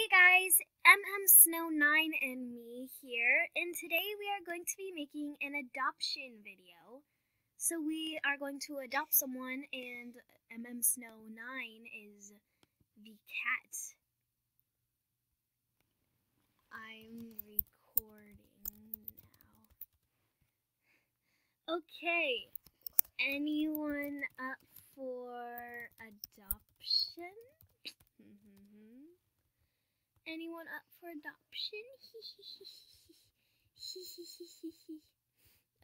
Hey guys, Snow9 and me here, and today we are going to be making an adoption video. So we are going to adopt someone, and Snow9 is the cat. I'm recording now. Okay, anyone up for adoption? Anyone up for adoption?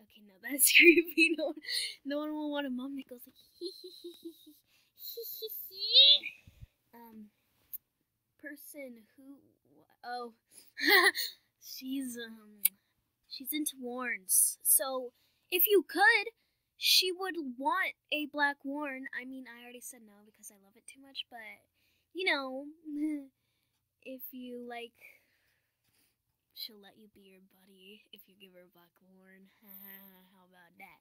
Okay, no, that's creepy. No one will want a mom that goes like person who, oh, she's into warns. So if you could, she would want a black warn. I mean, I already said no because I love it too much, but you know. If you like, she'll let you be your buddy if you give her a black horn. How about that?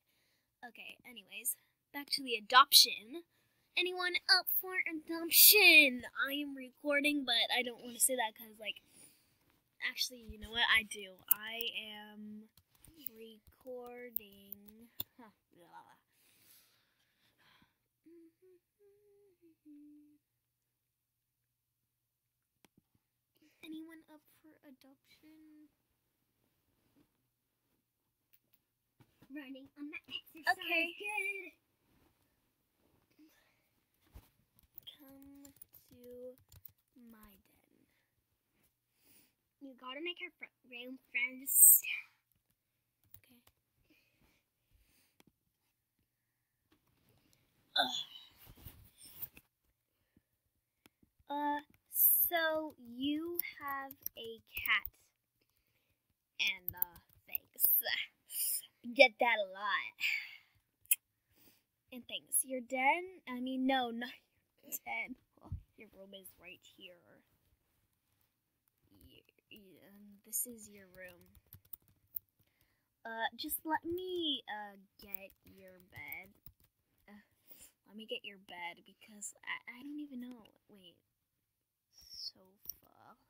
Okay, anyways, back to the adoption. Anyone up for adoption? I am recording, but I don't want to say that because, actually, you know what? I do. I am recording. Anyone up for adoption? Running on the exercise. Okay. Good. Come to my den. You gotta make her room friends. Okay. So you have a cat. And, thanks. Get that a lot. And thanks. Your den? I mean, no, not your den. Well, your room is right here. This is your room. Just let me, get your bed. Let me get your bed because I don't even know. Wait. Sofa.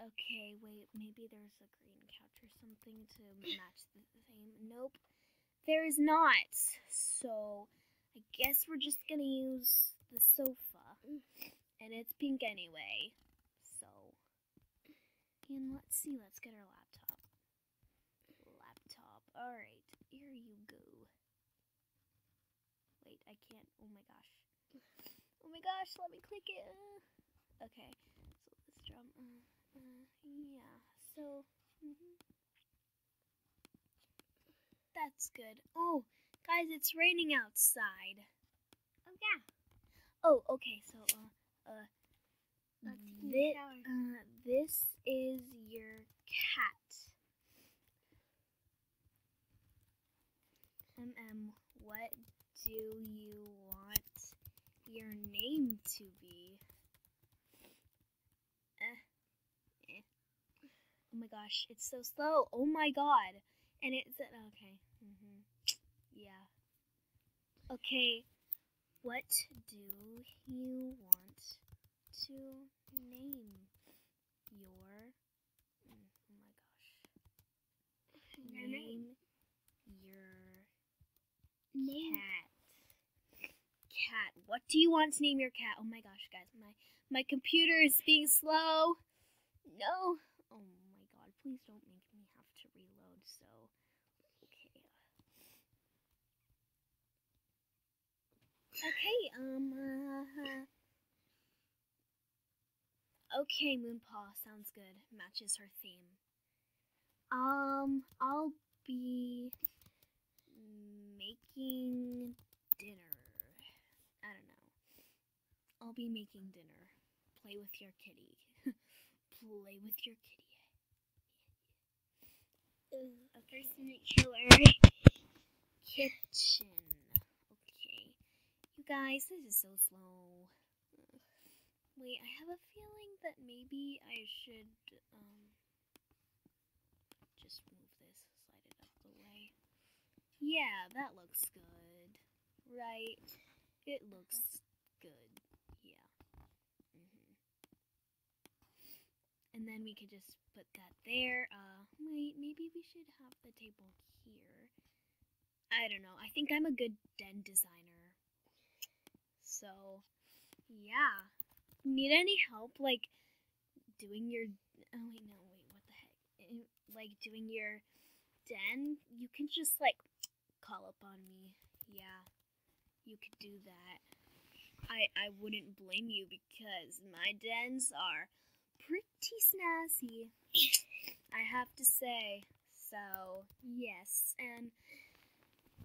Okay, wait, maybe there's a green couch or something to match the theme. Nope, there is not. So, I guess we're just gonna use the sofa. And it's pink anyway. So, and let's see, let's get our laptop. Alright, here you go. Wait, I can't, oh my gosh. Oh my gosh, let me click it. Okay, so this drum, yeah, so, that's good. Oh, guys, it's raining outside. Oh, yeah. Oh, okay, so, Let's take a shower. This is your cat. What do you want your name to be? Oh my gosh, it's so slow. Oh my god. And it's okay. Yeah. Okay. What do you want to name your name your cat. What do you want to name your cat? Oh my gosh, guys, my computer is being slow. No. Oh my god, please don't make me have to reload. So, okay. Okay, Moonpaw sounds good. Matches her theme. I'll be making dinner. I don't know. I'll be making dinner. Play with your kitty. Play with your kitty. Okay. Killer. Kitchen. Okay. You guys, this is so slow. Wait, I have a feeling that maybe I should, just move this, slide it out the way. Yeah, that looks good. Right? It looks good. Yeah. And then we could just put that there. Wait, maybe we should have the table here. I don't know. I think I'm a good den designer. So, yeah. Need any help, like, doing your... Oh, wait, no, wait, what the heck? Like, doing your den? You can just, like, call up on me. Yeah, you could do that. I wouldn't blame you because my dens are pretty snazzy, I have to say. So, yes, and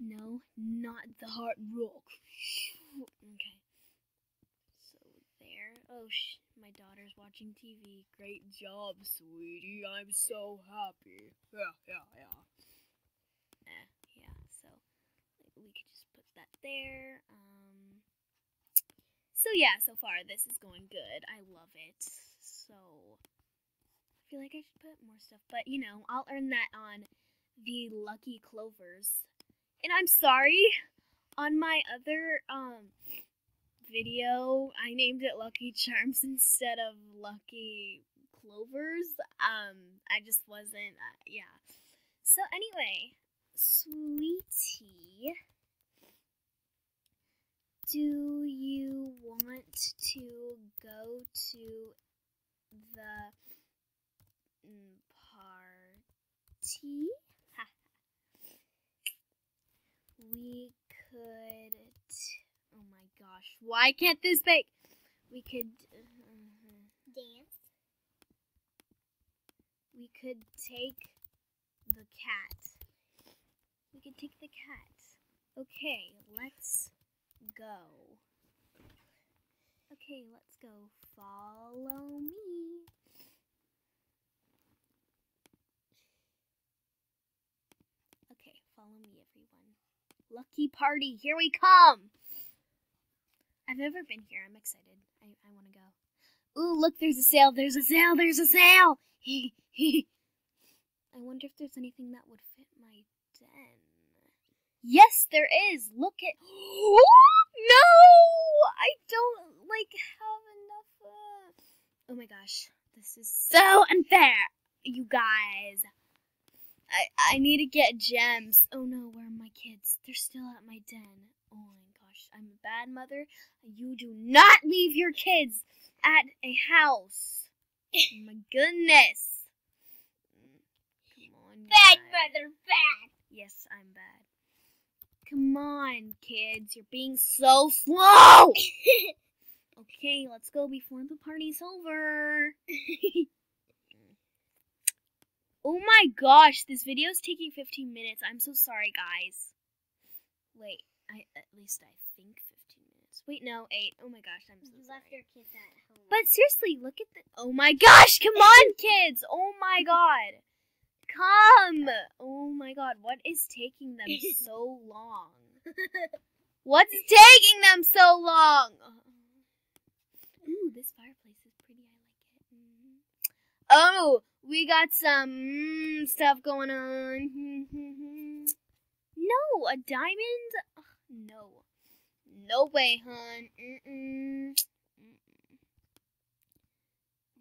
no, not the hard rock. Okay. So, there. Oh, my daughter's watching TV. Great job, sweetie. I'm so happy. Yeah. Yeah, so we could just put that there. So yeah, so far this is going good. I love it. So I feel like I should put more stuff, but you know, I'll earn that on the Lucky Clovers. And I'm sorry, on my other video, I named it Lucky Charms instead of Lucky Clovers. I just wasn't, yeah. So anyway, sweetie, do you want to go to the party? We could... Oh my gosh, why can't this bake? We could... Dance. We could take the cat. We could take the cat. Okay, let's go. Okay, let's go. Follow me. Okay, follow me, everyone. Lucky party, here we come! I've never been here. I'm excited. I want to go. Ooh, look, there's a sale. There's a sale. There's a sale. I wonder if there's anything that would fit my den. Yes, there is. Look at... No! I don't, have enough... Oh my gosh. This is so unfair, you guys. I need to get gems. Oh no, where are my kids? They're still at my den. Oh my gosh, I'm a bad mother. You do not leave your kids at a house. Oh my goodness. Come on. Bad mother, bad. Yes, I'm bad. Come on, kids. You're being so slow. Okay, let's go before the party's over. Oh my gosh, this video is taking 15 minutes. I'm so sorry, guys. Wait, at least I think 15 minutes. Wait, no, 8. Oh my gosh, I'm so sorry. You left your kids at home. But seriously, look at the... Oh my gosh, come on, kids. Oh my god. Come. Oh my god, what is taking them so long? What's taking them so long? Ooh, this fireplace is pretty. I like it. Oh, we got some stuff going on. No, a diamond? Ugh, no. No way, hon.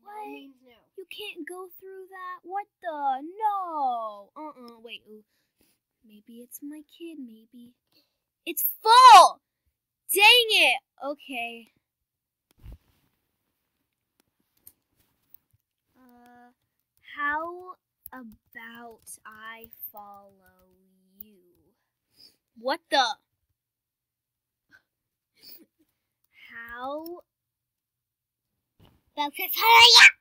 What? No. You can't go through that? What the? No. Wait. Ooh. Maybe it's my kid, maybe. It's full! Dang it! Okay. How about I follow you? What the? How? About to hurry up!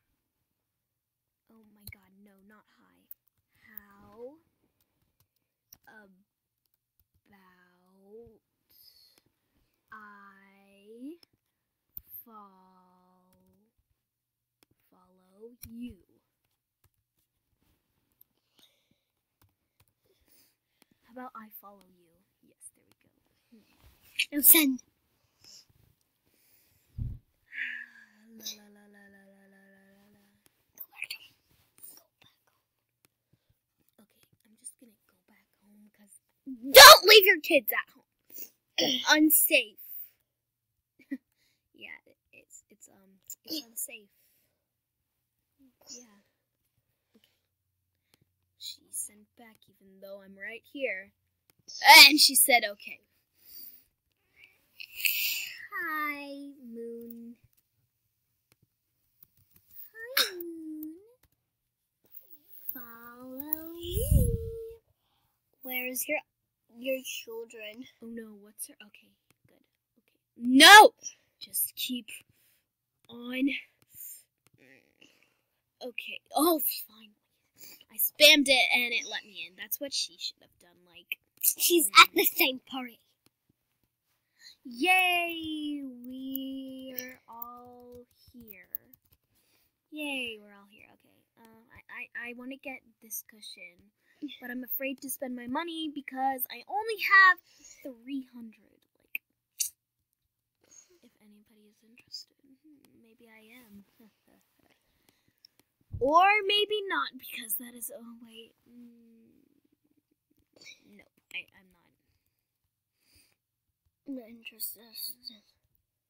Oh my god, no, not high. How about I follow you? How about I follow you? Yes, there we go. No, send. Go back home. Okay, I'm just gonna go back home because don't leave your kids at home. Unsafe. Yeah, it's unsafe. Yeah. Okay. She sent back even though I'm right here. And she said okay. Hi, Moon. Hi, Moon. Follow me. Where's your children? Oh no, what's her? Okay, good. Okay. No! Just keep on. Okay. Oh, fine. I spammed it and it let me in. That's what she should have done. Like, She's at the same party. yay! We're all here. Yay, we're all here. Okay. I want to get this cushion, but I'm afraid to spend my money because I only have 300. Like, if anybody is interested, maybe I am. Or maybe not, because that is. Oh wait. No, I'm not. Not interested.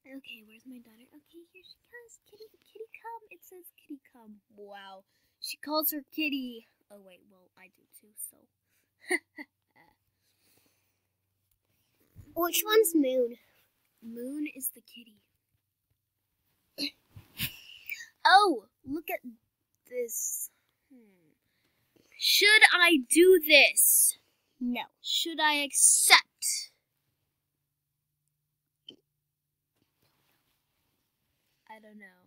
Okay, where's my daughter? Okay, here she comes. Kitty, kitty, come. It says kitty, come. Wow. She calls her kitty. Oh, wait, well, I do too, so. Which one's Moon? Moon is the kitty. Oh, look at this. Should I do this? No. Should I accept? I don't know.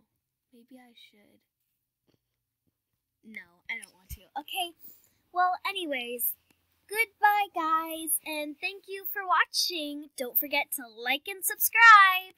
Maybe I should. No, I don't want to. Okay. Well, anyways, goodbye, guys, and thank you for watching. Don't forget to like and subscribe.